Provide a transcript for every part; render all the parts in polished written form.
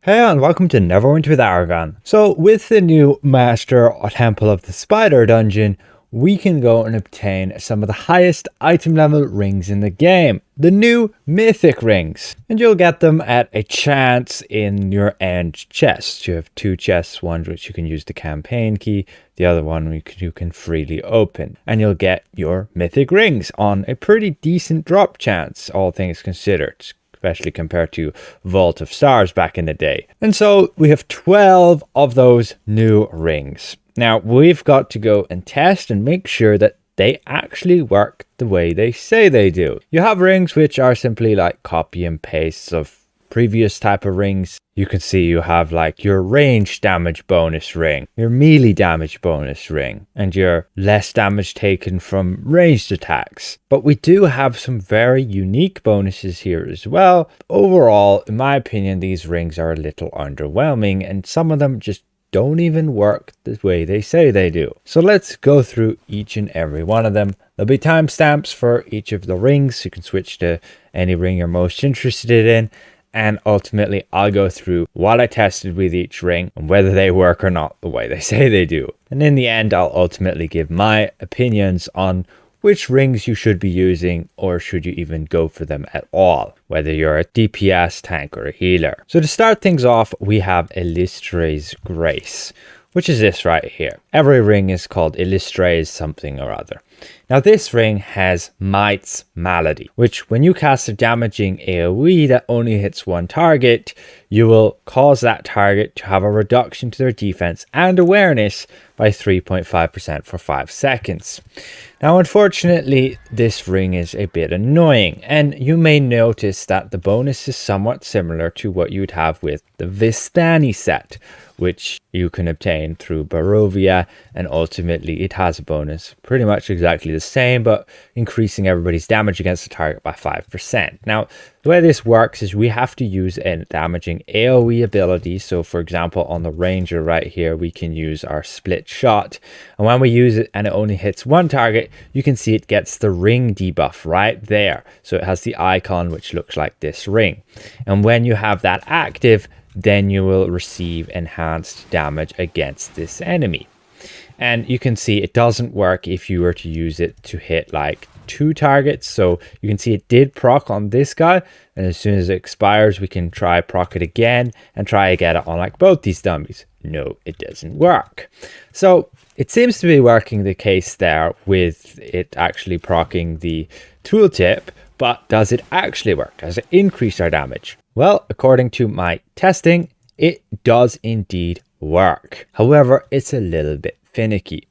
Hey and welcome to Neverwinter with Aragon. So with the new Master Temple of the Spider dungeon, we can go and obtain some of the highest item level rings in the game. The new Mythic Rings. And you'll get them at a chance in your end chests. You have two chests, one which you can use the campaign key, the other one you can freely open. And you'll get your Mythic Rings on a pretty decent drop chance, all things considered, especially compared to Vault of Stars back in the day. And so we have 12 of those new rings. Now we've got to go and test and make sure that they actually work the way they say they do. You have rings which are simply like copy and pastes of previous type of rings. You can see you have like your range damage bonus ring, your melee damage bonus ring, and your less damage taken from ranged attacks. But we do have some very unique bonuses here as well. Overall, in my opinion, these rings are a little underwhelming and some of them just don't even work the way they say they do. So let's go through each and every one of them. There'll be timestamps for each of the rings. You can switch to any ring you're most interested in. And ultimately, I'll go through what I tested with each ring and whether they work or not the way they say they do. And in the end, I'll ultimately give my opinions on which rings you should be using, or should you even go for them at all, whether you're a DPS, tank, or a healer. So to start things off, we have Illustre's Grace, which is this right here. Every ring is called Illustre's something or other. Now this ring has Might's Malady, which when you cast a damaging AoE that only hits one target, you will cause that target to have a reduction to their defense and awareness by 3.5% for 5 seconds. Now unfortunately, this ring is a bit annoying, and you may notice that the bonus is somewhat similar to what you would have with the Vistani set, which you can obtain through Barovia, and ultimately it has a bonus pretty much exactly the same, but increasing everybody's damage against the target by 5%. Now, the way this works is we have to use a damaging AoE ability. So for example, on the Ranger right here, we can use our split shot. And when we use it and it only hits one target, you can see it gets the ring debuff right there. So it has the icon which looks like this ring. And when you have that active, then you will receive enhanced damage against this enemy. And you can see it doesn't work if you were to use it to hit like 2 targets. So you can see it did proc on this guy, and as soon as it expires, we can try proc it again and try to get it on like both these dummies. No, it doesn't work. So it seems to be working the case there with it actually procking the tooltip, but does it actually work? Does it increase our damage? Well, according to my testing, it does indeed work. However, it's a little bit finicky.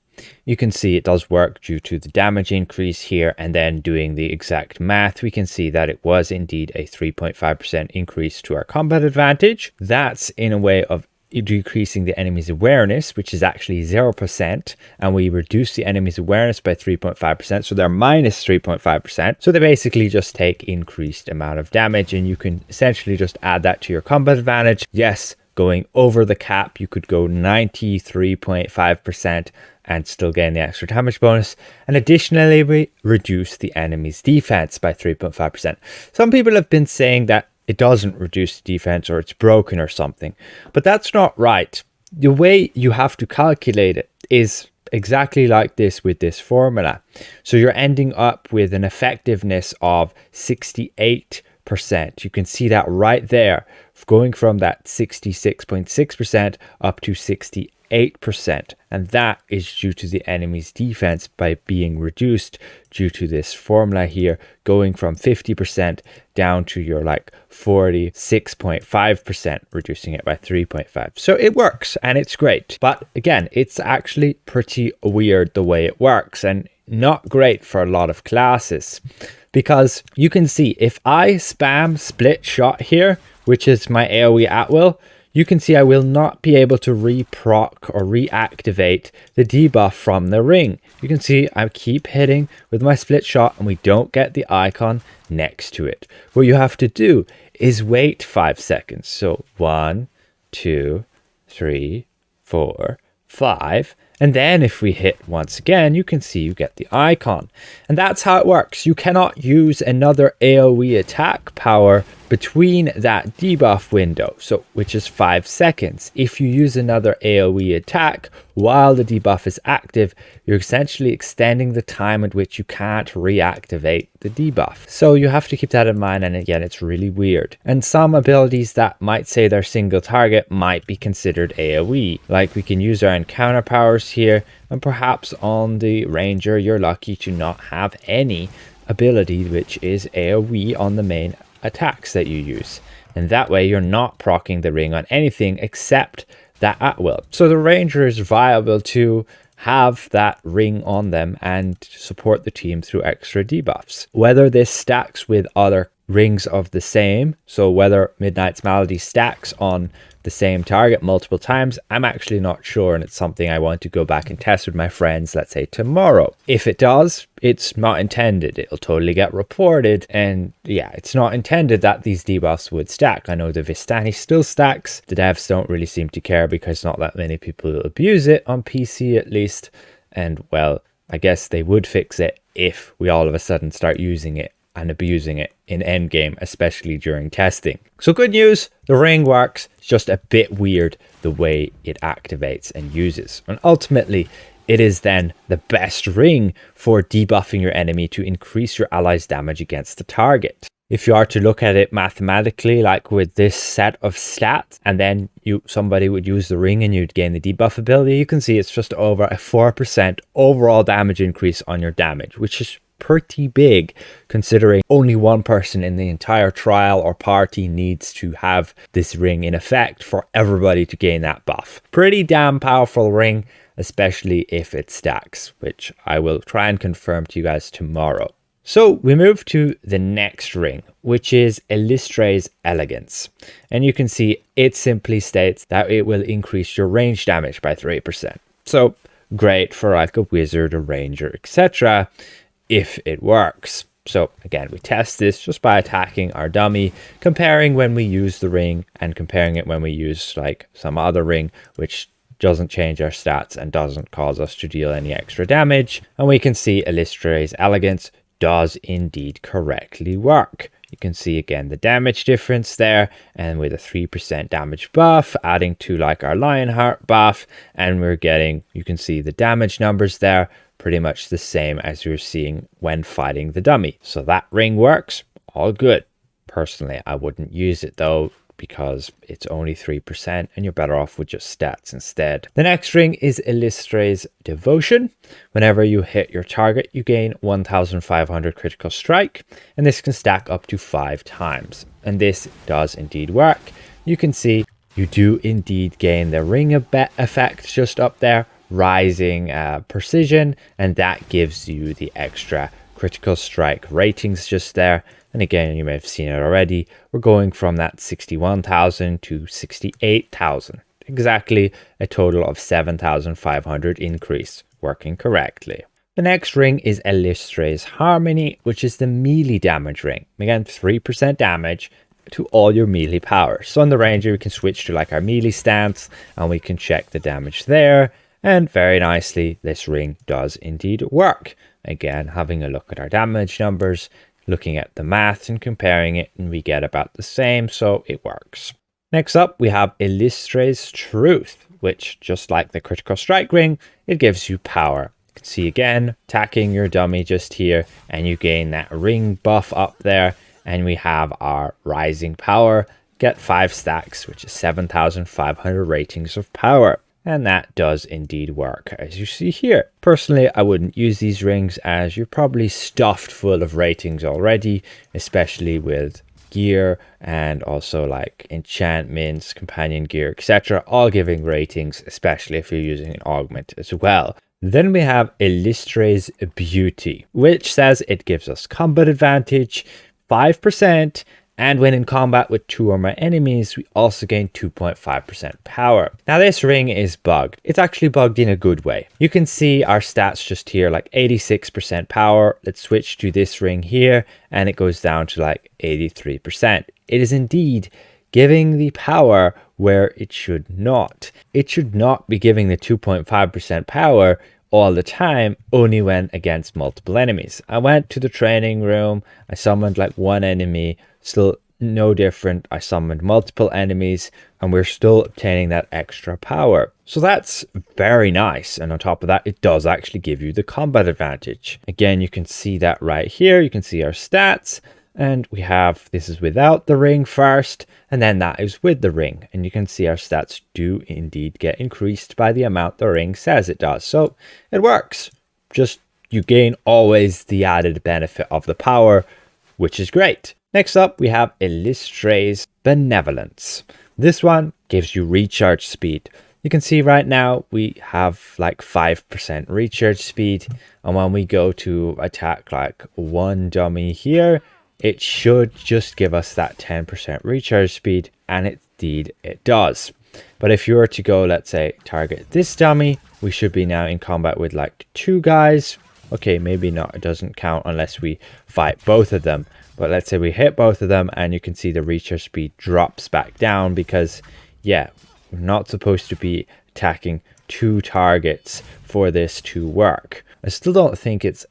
You can see it does work due to the damage increase here, and then doing the exact math, we can see that it was indeed a 3.5% increase to our combat advantage. That's in a way of decreasing the enemy's awareness, which is actually 0%, and we reduce the enemy's awareness by 3.5%, so they're minus 3.5%. So they basically just take increased amount of damage, and you can essentially just add that to your combat advantage. Yes, going over the cap, you could go 93.5% and still gain the extra damage bonus. And additionally, we reduce the enemy's defense by 3.5%. Some people have been saying that it doesn't reduce the defense or it's broken or something, but that's not right. The way you have to calculate it is exactly like this with this formula. So you're ending up with an effectiveness of 68%. You can see that right there, going from that 66.6% up to 68%. And that is due to the enemy's defense by being reduced due to this formula here, going from 50% down to your like 46.5%, reducing it by 3.5. So it works and it's great. But again, it's actually pretty weird the way it works, and not great for a lot of classes, because you can see if I spam split shot here, which is my AoE at will, you can see I will not be able to re-proc or reactivate the debuff from the ring. You can see I keep hitting with my split shot and we don't get the icon next to it. What you have to do is wait 5 seconds. So 1, 2, 3, 4, 5. And then if we hit once again, you can see you get the icon. And that's how it works. You cannot use another AoE attack power between that debuff window, so which is 5 seconds. If you use another AoE attack while the debuff is active, you're essentially extending the time at which you can't reactivate the debuff. So you have to keep that in mind, and again, it's really weird. And some abilities that might say they're single target might be considered AoE. Like we can use our encounter powers here, and perhaps on the ranger you're lucky to not have any ability which is AoE on the main attacks that you use, and that way you're not proccing the ring on anything except that at will. So the ranger is viable to have that ring on them and support the team through extra debuffs. Whether this stacks with other rings of the same, so whether Midnight's Malady stacks on the same target multiple times, I'm actually not sure, and it's something I want to go back and test with my friends, let's say tomorrow. If it does, it's not intended. It'll totally get reported, and yeah, it's not intended that these debuffs would stack. I know the Vistani still stacks. The devs don't really seem to care because not that many people abuse it on PC at least, and well, I guess they would fix it if we all of a sudden start using it and abusing it in endgame, especially during testing. So good news, the ring works. It's just a bit weird the way it activates and uses. And ultimately, it is then the best ring for debuffing your enemy to increase your ally's damage against the target. If you are to look at it mathematically, like with this set of stats, and then somebody would use the ring and you'd gain the debuff ability, you can see it's just over a 4% overall damage increase on your damage, which is pretty big considering only one person in the entire trial or party needs to have this ring in effect for everybody to gain that buff. Pretty damn powerful ring, especially if it stacks, which I will try and confirm to you guys tomorrow. So we move to the next ring, which is Illustre's Elegance. And you can see it simply states that it will increase your range damage by 3%. So great for like a wizard, a ranger, etc. if it works. So again, we test this just by attacking our dummy, comparing when we use the ring and comparing it when we use like some other ring, which doesn't change our stats and doesn't cause us to deal any extra damage. And we can see Illustre's Elegance does indeed correctly work. You can see again the damage difference there, and with a 3% damage buff adding to like our Lionheart buff, and we're getting, you can see the damage numbers there, pretty much the same as you're seeing when fighting the dummy. So that ring works, all good. Personally, I wouldn't use it though, because it's only 3% and you're better off with just stats instead. The next ring is Illustre's Devotion. Whenever you hit your target, you gain 1500 critical strike, and this can stack up to 5 times. And this does indeed work. You can see you do indeed gain the ring effect just up there, rising precision, and that gives you the extra critical strike ratings just there. And again, you may have seen it already, we're going from that 61,000 to 68,000, exactly a total of 7,500 increase, working correctly. The next ring is Illustre's Harmony, which is the melee damage ring. Again, 3% damage to all your melee powers. So on the ranger, we can switch to like our melee stance and we can check the damage there. And very nicely, this ring does indeed work. Again, having a look at our damage numbers, looking at the math and comparing it, and we get about the same, so it works. Next up, we have Illustre's Truth, which, just like the critical strike ring, it gives you power. You can see again, attacking your dummy just here, and you gain that ring buff up there, and we have our rising power, get 5 stacks, which is 7,500 ratings of power. And that does indeed work, as you see here. Personally, I wouldn't use these rings as you're probably stuffed full of ratings already, especially with gear and also like enchantments, companion gear, etc. all giving ratings, especially if you're using an augment as well. Then we have Illustre's Beauty, which says it gives us combat advantage, 5%, and when in combat with 2 or more enemies, we also gain 2.5% power. Now this ring is bugged. It's actually bugged in a good way. You can see our stats just here, like 86% power. Let's switch to this ring here, and it goes down to like 83%. It is indeed giving the power where it should not. It should not be giving the 2.5% power all the time, only when against multiple enemies. I went to the training room, I summoned like one enemy, still no different. I summoned multiple enemies and we're still obtaining that extra power. So that's very nice. And on top of that, it does actually give you the combat advantage. Again, you can see that right here. You can see our stats. And we have, this is without the ring first, and then that is with the ring. And you can see our stats do indeed get increased by the amount the ring says it does. So it works. Just you gain always the added benefit of the power, which is great. Next up, we have Illustre's Benevolence. This one gives you recharge speed. You can see right now we have like 5% recharge speed. And when we go to attack like one dummy here, it should just give us that 10% recharge speed, and indeed it does. But if you were to go, let's say, target this dummy, we should be now in combat with like 2 guys. Okay, maybe not, it doesn't count unless we fight both of them. But let's say we hit both of them, and you can see the recharge speed drops back down because, yeah, we're not supposed to be attacking 2 targets for this to work. I still don't think it's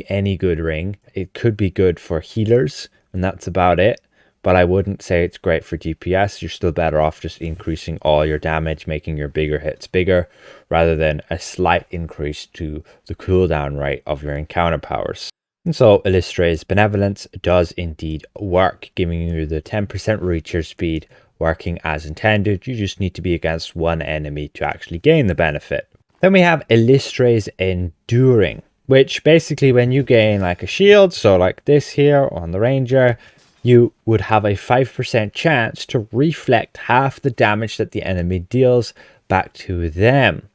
any good ring. It could be good for healers, and that's about it, but I wouldn't say it's great for DPS. You're still better off just increasing all your damage, making your bigger hits bigger, rather than a slight increase to the cooldown rate of your encounter powers. And so Illustre's Benevolence does indeed work, giving you the 10% recharge speed, working as intended. You just need to be against one enemy to actually gain the benefit. Then we have Illustre's Enduring, which basically when you gain like a shield, so like this here on the ranger, you would have a 5% chance to reflect half the damage that the enemy deals back to them.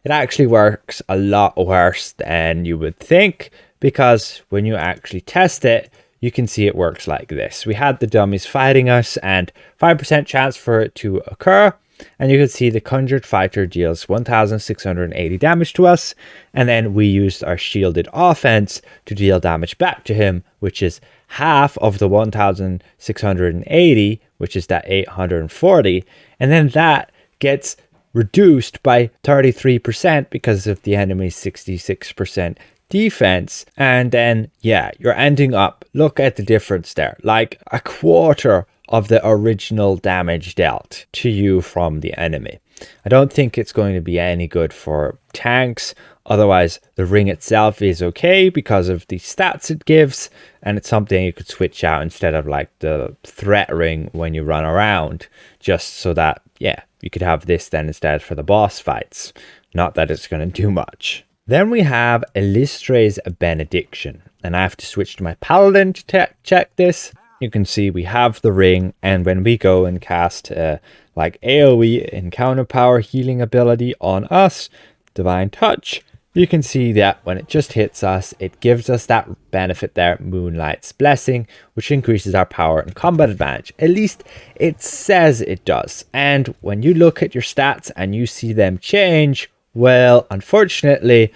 It actually works a lot worse than you would think, because when you actually test it, you can see it works like this. We had the dummies fighting us and 5% chance for it to occur. And you can see the Conjured Fighter deals 1,680 damage to us. And then we used our shielded offense to deal damage back to him, which is half of the 1,680, which is that 840. And then that gets reduced by 33% because of the enemy's 66% defense. And then, yeah, you're ending up, look at the difference there, like a quarter of the original damage dealt to you from the enemy. I don't think it's going to be any good for tanks. Otherwise, the ring itself is okay because of the stats it gives, and it's something you could switch out instead of like the threat ring when you run around, just so that, yeah, you could have this then instead for the boss fights. Not that it's going to do much. Then we have Illustre's Benediction, and I have to switch to my paladin to check this. You can see we have the ring, and when we go and cast like AoE encounter power healing ability on us, Divine Touch, you can see that when it just hits us, it gives us that benefit there, Moonlight's Blessing, which increases our power and combat advantage. At least it says it does. And when you look at your stats and you see them change, well, unfortunately,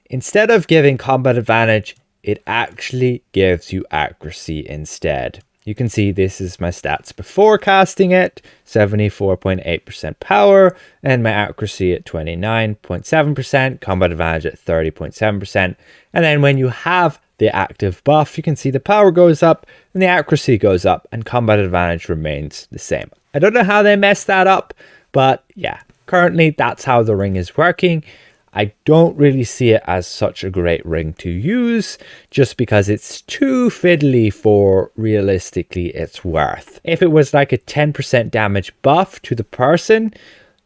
instead of giving combat advantage, it actually gives you accuracy instead. You can see this is my stats before casting it, 74.8% power, and my accuracy at 29.7%, combat advantage at 30.7%. And then when you have the active buff, you can see the power goes up and the accuracy goes up and combat advantage remains the same. I don't know how they messed that up, but yeah, currently that's how the ring is working. I don't really see it as such a great ring to use, just because it's too fiddly for realistically its worth. If it was like a 10% damage buff to the person,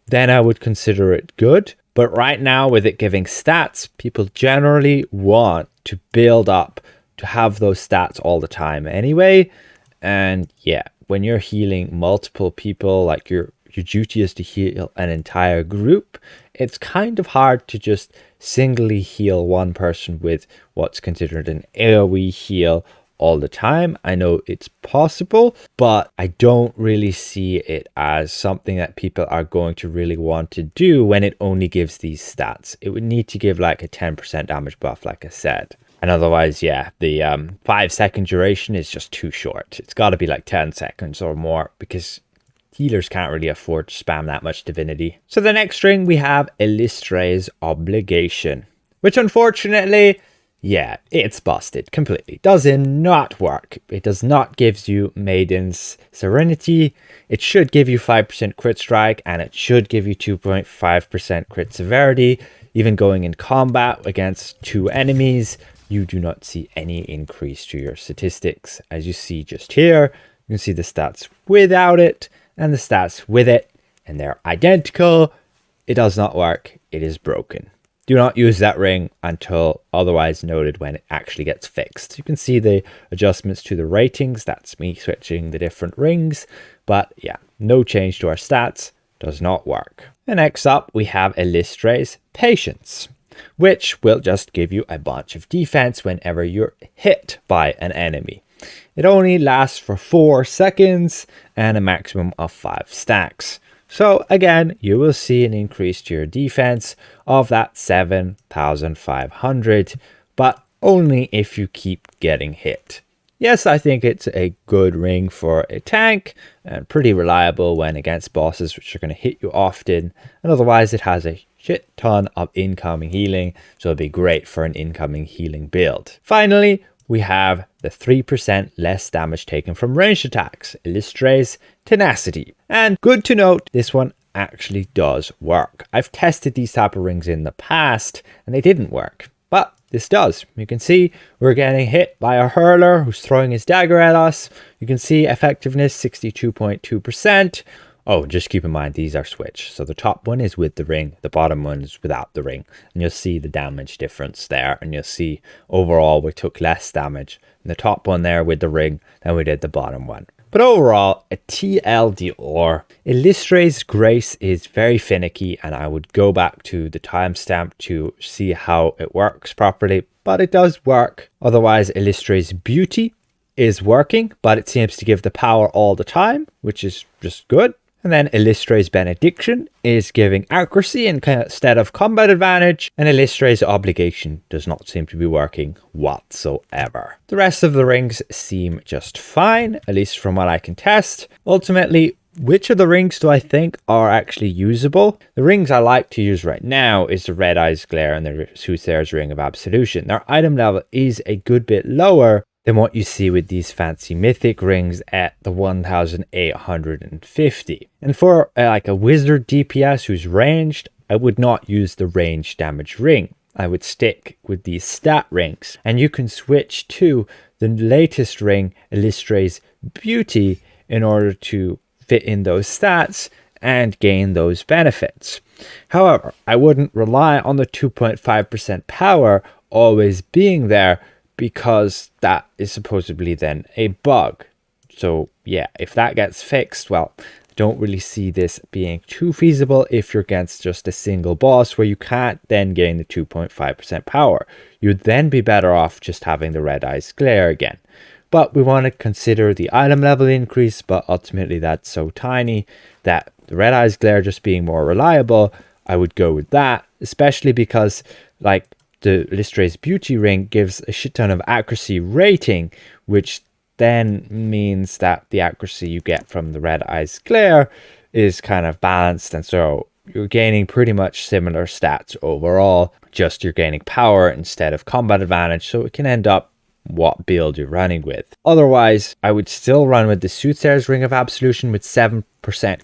then I would consider it good. But right now, with it giving stats, people generally want to build up to have those stats all the time anyway. And yeah, when you're healing multiple people, like your duty is to heal an entire group, it's kind of hard to just singly heal one person with what's considered an AoE heal all the time. I know it's possible, but I don't really see it as something that people are going to really want to do when it only gives these stats. It would need to give like a 10% damage buff, like I said. And otherwise, yeah, the 5-second duration is just too short. It's got to be like 10 seconds or more, because healers can't really afford to spam that much divinity. So the next ring we have Illustre's Obligation, which unfortunately, yeah, it's busted completely. Does not work. It does not give you Maiden's Serenity. It should give you 5% crit strike, and it should give you 2.5% crit severity. Even going in combat against 2 enemies, you do not see any increase to your statistics. As you see just here, you can see the stats without it and the stats with it, and they're identical. It does not work. It is broken. Do not use that ring until otherwise noted when it actually gets fixed. You can see the adjustments to the ratings. That's me switching the different rings. But yeah, no change to our stats. Does not work. And next up, we have Illustre's Patience, which will just give you a bunch of defense whenever you're hit by an enemy. It only lasts for 4 seconds and a maximum of 5 stacks. So again, you will see an increase to your defense of that 7,500, but only if you keep getting hit. Yes, I think it's a good ring for a tank and pretty reliable when against bosses which are going to hit you often, and otherwise it has a shit ton of incoming healing, so it'll be great for an incoming healing build. Finally, we have the 3% less damage taken from ranged attacks, Illustre's Tenacity. And good to note, this one actually does work. I've tested these type of rings in the past and they didn't work, but this does. You can see we're getting hit by a hurler who's throwing his dagger at us. You can see effectiveness 62.2%. Oh, just keep in mind, these are switched. So the top one is with the ring, the bottom one is without the ring. And you'll see the damage difference there. And you'll see overall we took less damage in the top one there with the ring than we did the bottom one. But overall, a TLDR. Illustre's Grace is very finicky, and I would go back to the timestamp to see how it works properly. But it does work. Otherwise, Illustre's Beauty is working, but it seems to give the power all the time, which is just good. And then Illustre's Benediction is giving accuracy instead of combat advantage, and Illustre's Obligation does not seem to be working whatsoever. The rest of the rings seem just fine, at least from what I can test. Ultimately, which of the rings do I think are actually usable? The rings I like to use right now is the Red Eyes Glare and the Soothsayer's Ring of Absolution. Their item level is a good bit lower than what you see with these fancy mythic rings at the 1,850. And for like a wizard DPS who's ranged, I would not use the range damage ring. I would stick with these stat rings, and you can switch to the latest ring, Illustre's Beauty, in order to fit in those stats and gain those benefits. However, I wouldn't rely on the 2.5% power always being there, because that is supposedly then a bug. So yeah, if that gets fixed, well, I don't really see this being too feasible if you're against just a single boss where you can't then gain the 2.5% power. You'd then be better off just having the Red Eyes Glare again. But we want to consider the item level increase, but ultimately that's so tiny that the Red Eyes Glare just being more reliable, I would go with that, especially because like the Illustre's Beauty ring gives a shit ton of accuracy rating, which then means that the accuracy you get from the Red Eyes Glare is kind of balanced, and so you're gaining pretty much similar stats overall, just you're gaining power instead of combat advantage, so it can end up what build you're running with. Otherwise, I would still run with the Soothsayer's Ring of Absolution with 7%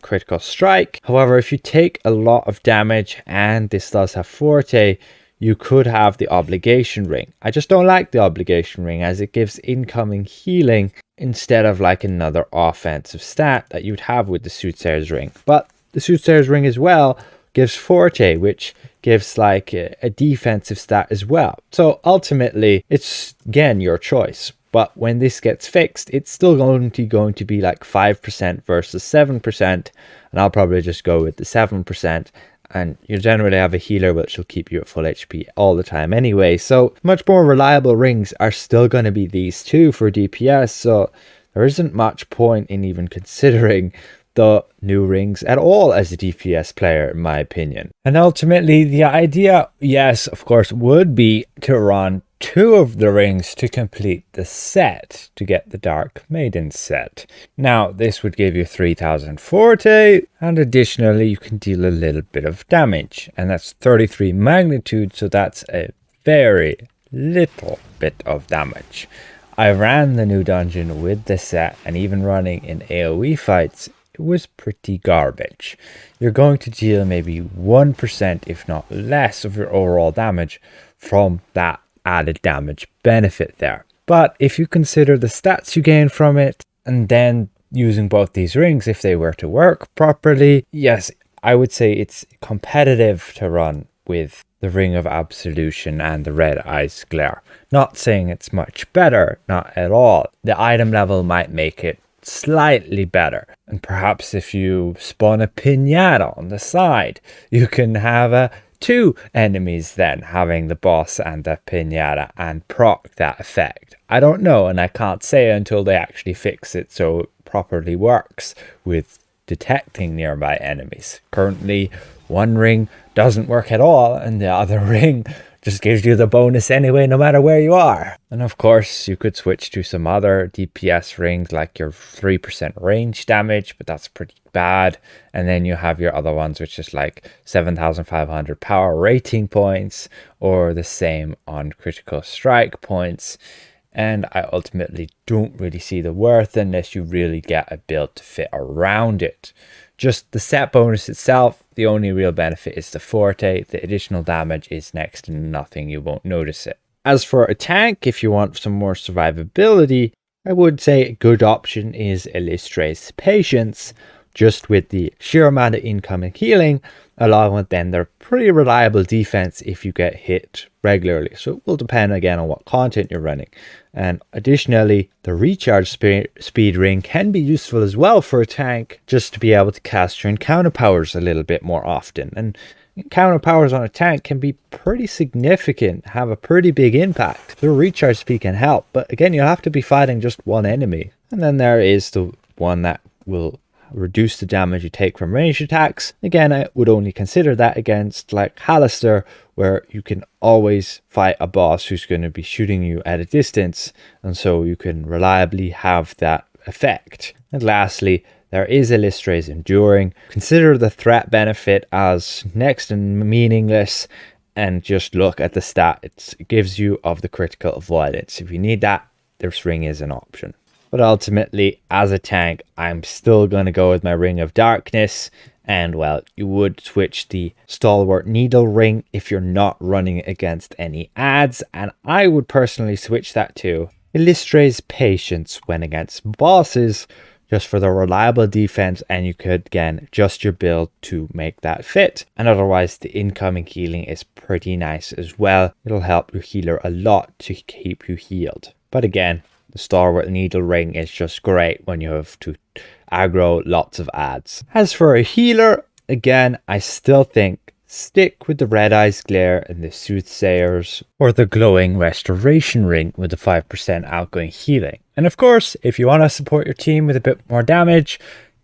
critical strike. However, if you take a lot of damage and this does have Forte, you could have the Obligation Ring. I just don't like the Obligation Ring as it gives incoming healing instead of like another offensive stat that you'd have with the Soothsayer's Ring. But the Soothsayer's Ring as well gives Forte, which gives like a defensive stat as well. So ultimately, it's again your choice. But when this gets fixed, it's still going to be like 5% versus 7%. And I'll probably just go with the 7%. And you generally have a healer which will keep you at full HP all the time anyway. So much more reliable rings are still going to be these two for DPS. So there isn't much point in even considering the new rings at all as a DPS player, in my opinion. And ultimately, the idea, yes, of course, would be to run 2 of the rings to complete the set, to get the Dark Maiden set. Now, this would give you 3,000 Forte, and additionally, you can deal a little bit of damage, and that's 33 magnitude, so that's a very little bit of damage. I ran the new dungeon with the set, and even running in AoE fights, it was pretty garbage. You're going to deal maybe 1% if not less of your overall damage from that added damage benefit there. But if you consider the stats you gain from it, and then using both these rings, if they were to work properly, yes, I would say it's competitive to run with the Ring of Absolution and the Red Eyes Glare. Not saying it's much better, not at all. The item level might make it slightly better, and perhaps if you spawn a pinata on the side, you can have two enemies then having the boss and the pinata and proc that effect. I don't know, and I can't say until they actually fix it so it properly works with detecting nearby enemies. Currently, one ring doesn't work at all, and the other ring just gives you the bonus anyway, no matter where you are. And of course, you could switch to some other DPS rings, like your 3% range damage, but that's pretty bad. And then you have your other ones, which is like 7,500 power rating points, or the same on critical strike points. And I ultimately don't really see the worth unless you really get a build to fit around it. Just the set bonus itself, the only real benefit is the forte. The additional damage is next to nothing, you won't notice it. As for a tank, if you want some more survivability, I would say a good option is Illustre's Patience, just with the sheer amount of incoming healing, along with then their pretty reliable defense if you get hit regularly. So it will depend again on what content you're running. And additionally, the recharge speed ring can be useful as well for a tank, just to be able to cast your encounter powers a little bit more often. And encounter powers on a tank can be pretty significant, have a pretty big impact. The recharge speed can help, but again, you'll have to be fighting just one enemy. And then there is the one that will reduce the damage you take from ranged attacks. Again, I would only consider that against like Hallister, where you can always fight a boss who's going to be shooting you at a distance, and so you can reliably have that effect. And lastly, there is Illustre's Enduring. Consider the threat benefit as next to meaningless, and just look at the stat it gives you of the critical avoidance. If you need that, this ring is an option. But ultimately, as a tank, I'm still going to go with my Ring of Darkness. And well, you would switch the Stalwart Needle Ring if you're not running against any adds. And I would personally switch that to Illustre's Patience when against bosses, just for the reliable defense. And you could, again, adjust your build to make that fit. And otherwise, the incoming healing is pretty nice as well. It'll help your healer a lot to keep you healed. But again, the Stalwart Needle Ring is just great when you have to aggro lots of adds. As for a healer, again, I still think stick with the Red Eyes Glare and the Soothsayers, or the Glowing Restoration Ring with the 5% outgoing healing. And of course, if you want to support your team with a bit more damage,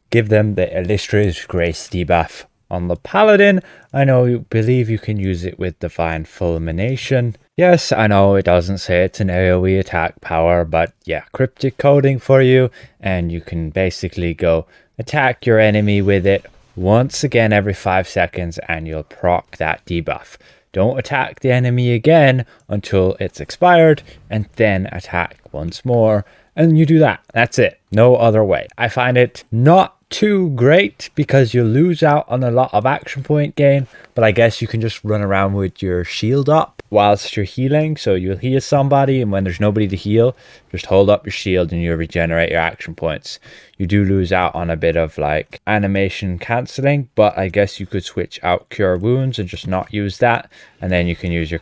give them the Illustrious Grace debuff. On the Paladin, I know you believe you can use it with Divine Fulmination. Yes, I know it doesn't say it's an AoE attack power, but yeah, cryptic coding for you, and you can basically go attack your enemy with it once again every 5 seconds, and you'll proc that debuff. Don't attack the enemy again until it's expired, and then attack once more, and you do that. That's it. No other way. I find it not too great because you lose out on a lot of action point gain, but I guess you can just run around with your shield up whilst you're healing. So you'll heal somebody, and when there's nobody to heal, just hold up your shield and you'll regenerate your action points. You do lose out on a bit of like animation cancelling, but I guess you could switch out Cure Wounds and just not use that, and then you can use your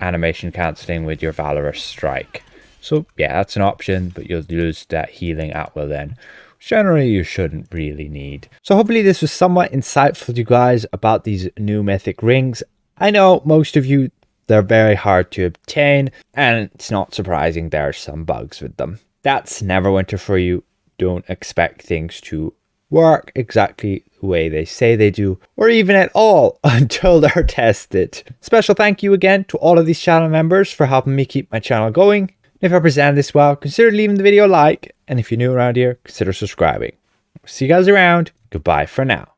animation cancelling with your Valorous Strike. So yeah, that's an option, but you'll lose that healing at will then. Generally, you shouldn't really need. So hopefully this was somewhat insightful to you guys about these new mythic rings. I know most of you, they're very hard to obtain, and it's not surprising there are some bugs with them. That's Neverwinter for you. Don't expect things to work exactly the way they say they do, or even at all until they're tested. Special thank you again to all of these channel members for helping me keep my channel going. If I presented this well, consider leaving the video a like, and if you're new around here, consider subscribing. See you guys around. Goodbye for now.